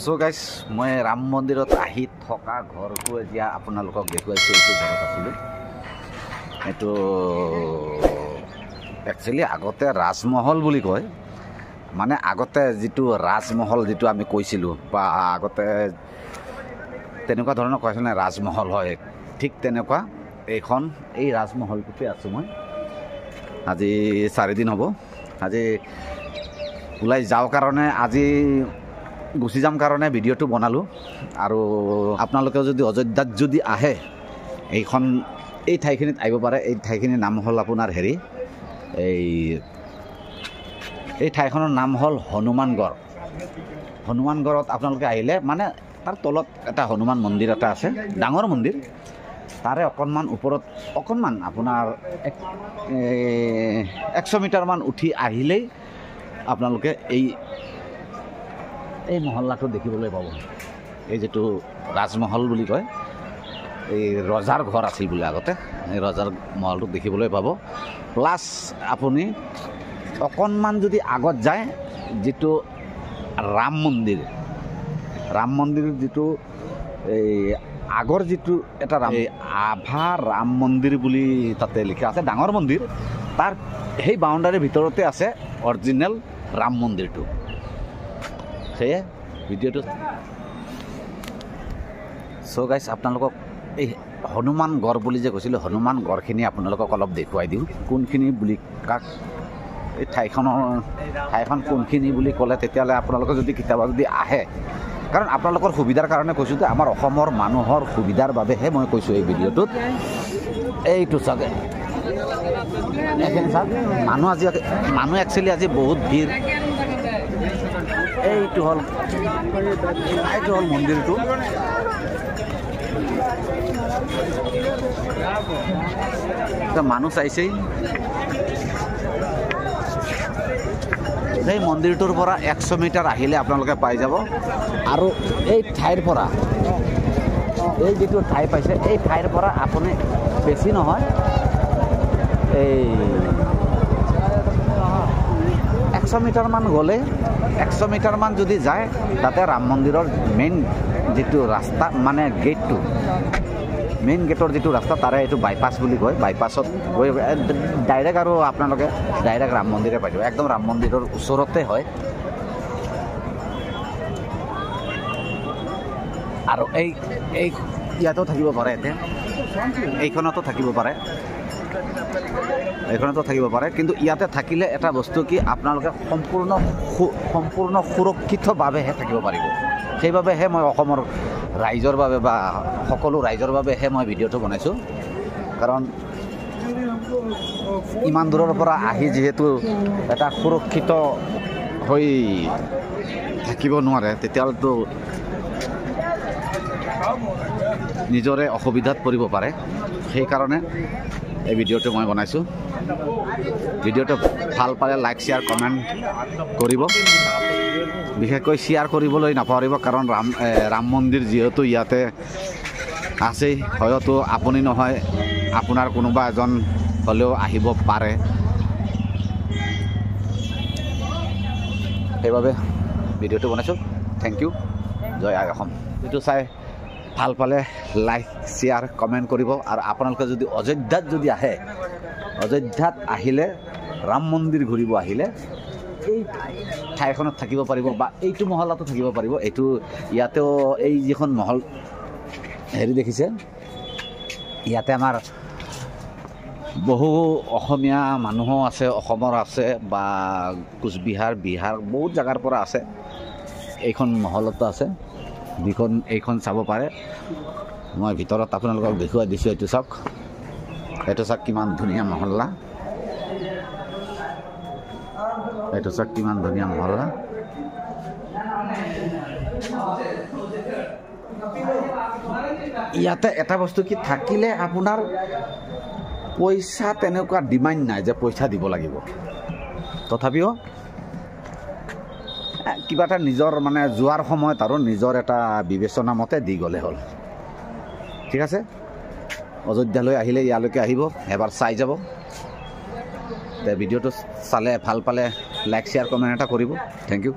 So guys মই ৰাম মন্দিৰত আহি থকা ঘৰটো এতিয়া আপোনালোকক দেখুৱাইছোঁ। এইটো ঘৰত আছিলোঁ। এইটো একচুৱেলি আগতে ৰাজমহল বুলি কয়, মানে আগতে যিটো ৰাজমহল যিটো আমি কৈছিলোঁ বা আগতে তেনেকুৱা ধৰণৰ কৈছিল নে ৰাজমহল হয়, ঠিক তেনেকুৱা এই ৰাজমহলটোতে আছোঁ মই। আজি 4 দিন হ'ব। আজি ওলাই যাওঁ কাৰণে আজি গুচি যাম কাৰণে ভিডিঅ'টো বনালোঁ। আৰু আপোনালোকেও যদি অযোধ্যাত যদি আহে এই ঠাইখিনিত আহিব পাৰে। এই ঠাইখিনিৰ নাম হ'ল আপোনাৰ এই ঠাইখনৰ নাম হ'ল হনুমানগড়। হনুমানগড়ত আপোনালোকে আহিলে মানে তাৰ তলত এটা হনুমান মন্দিৰ এটা আছে, ডাঙৰ মন্দিৰ। তাৰে অকণমান ওপৰত আপোনাৰ 100 মিটাৰমান উঠি আহিলেই আপোনালোকে এই মহল্লাটো দেখিবলৈ পাব। এই যিটো ৰাজমহল বুলি কয়, এই ৰজাৰ ঘৰ আছিল বুলি আগতে, এই ৰজাৰ মহলটো দেখিবলৈ পাব। প্লাছ আপুনি অকণমান যদি আগত যায়, যিটো ৰাম মন্দিৰ যিটো এই আগৰ যিটো এটা আভা ৰাম মন্দিৰ বুলি তাতে লিখা আছে, ডাঙৰ মন্দিৰ। তাৰ সেই বাউণ্ডাৰীৰ ভিতৰতে আছে অৰিজিনেল ৰাম মন্দিৰটো। সেয়ে ভিডিঅ'টো চ' গাইজ আপোনালোকক এই হনুমানগড় বুলি যে কৈছিলোঁ, হনুমানগড়খিনি আপোনালোকক অলপ দেখুৱাই দিওঁ। কোনখিনি বুলি এই ঠাইখন কোনখিনি বুলি ক'লে তেতিয়াহ'লে আপোনালোকে যদি কেতিয়াবা যদি আহে, কাৰণ আপোনালোকৰ সুবিধাৰ কাৰণে কৈছোঁ যে আমাৰ অসমৰ মানুহৰ সুবিধাৰ বাবেহে মই কৈছোঁ এই ভিডিঅ'টোত। এইটো চাগে এইখিনি চাওক, মানুহ একচুৱেলি আজি বহুত ভিৰ। এইটো হ'ল মন্দিৰটো। মানুহ চাইছেই। সেই মন্দিৰটোৰ পৰা 100 মিটাৰ আহিলে আপোনালোকে পাই যাব। আৰু এই ঠাইৰ পৰা এই যিটো ঠাই পাইছে, এই ঠাইৰ পৰা আপুনি বেছি নহয়, এই 100 মিটাৰমান গ'লে 100 মিটাৰমান যদি যায়, তাতে ৰাম মন্দিৰৰ মেইন যিটো ৰাস্তা মানে মেইন গেটৰ যিটো ৰাস্তা, তাৰে এইটো বাইপাছ বুলি কয়। বাইপাছত গৈ ডাইৰেক্ট আৰু আপোনালোকে ডাইৰেক্ট ৰাম মন্দিৰে পাই যাব। একদম ৰাম মন্দিৰৰ ওচৰতে হয়। আৰু ইয়াতো থাকিব পাৰে, এইখনতো থাকিব পাৰে। কিন্তু ইয়াতে থাকিলে এটা বস্তু কি, আপোনালোকে সম্পূৰ্ণ সুৰক্ষিতভাৱেহে থাকিব পাৰিব। সেইবাবেহে মই অসমৰ ৰাইজৰ বাবে বা সকলো ৰাইজৰ বাবেহে মই ভিডিঅ'টো বনাইছোঁ। কাৰণ ইমান দূৰৰ পৰা আহি যিহেতু এটা সুৰক্ষিত হৈ থাকিব নোৱাৰে, তেতিয়াহ'লেতো নিজৰে অসুবিধাত পৰিব পাৰে। সেইকাৰণে এই ভিডিঅ'টো মই বনাইছোঁ। ভিডিঅ'টো ভাল পালে লাইক, শ্বেয়াৰ, কমেণ্ট কৰিব। বিশেষকৈ শ্বেয়াৰ কৰিবলৈ নাপাহৰিব, কাৰণ ৰাম মন্দিৰ যিহেতু ইয়াতে আছেই, হয়তো আপুনি নহয় আপোনাৰ কোনোবা এজন হ'লেও আহিব পাৰে। সেইবাবে ভিডিঅ'টো বনাইছোঁ। Thank you. জয় আই অসম। এইটো চাই ভাল পালে লাইক, শ্বেয়াৰ, কমেণ্ট কৰিব। আৰু আপোনালোকে যদি অযোধ্যাত যদি আহে, অযোধ্যাত আহিলে ৰাম মন্দিৰ ঘূৰিব আহিলে এই ঠাইখনত থাকিব পাৰিব বা এইটো মহলাতো থাকিব পাৰিব। ইয়াতেও এই যিখন মহল দেখিছে, ইয়াতে আমাৰ বহু অসমীয়া মানুহো আছে, অসমৰ আছে বা কোচবিহাৰ, বিহাৰ বহুত জেগাৰ পৰা আছে। এইখন মহলতো আছে, এইখন চাব পাৰে। মই ভিতৰত আপোনালোকক দেখুৱাই দিছোঁ। এইটো চাওক কিমান ধুনীয়া মহল্লা। ইয়াতে এটা বস্তু কি, থাকিলে আপোনাৰ পইচা তেনেকুৱা ডিমাণ্ড নাই যে পইচা দিব লাগিব। তথাপিও কিবা এটা নিজৰ মানে যোৱাৰ সময়ত আৰু নিজৰ এটা বিবেচনা মতে দি গ'লে হ'ল। ঠিক আছে, অযোধ্যালৈ আহিলে ইয়ালৈকে আহিব, এবাৰ চাই যাব। ভিডিঅ'টো চালে ভাল পালে লাইক, শ্বেয়াৰ, কমেণ্ট এটা কৰিব। Thank U.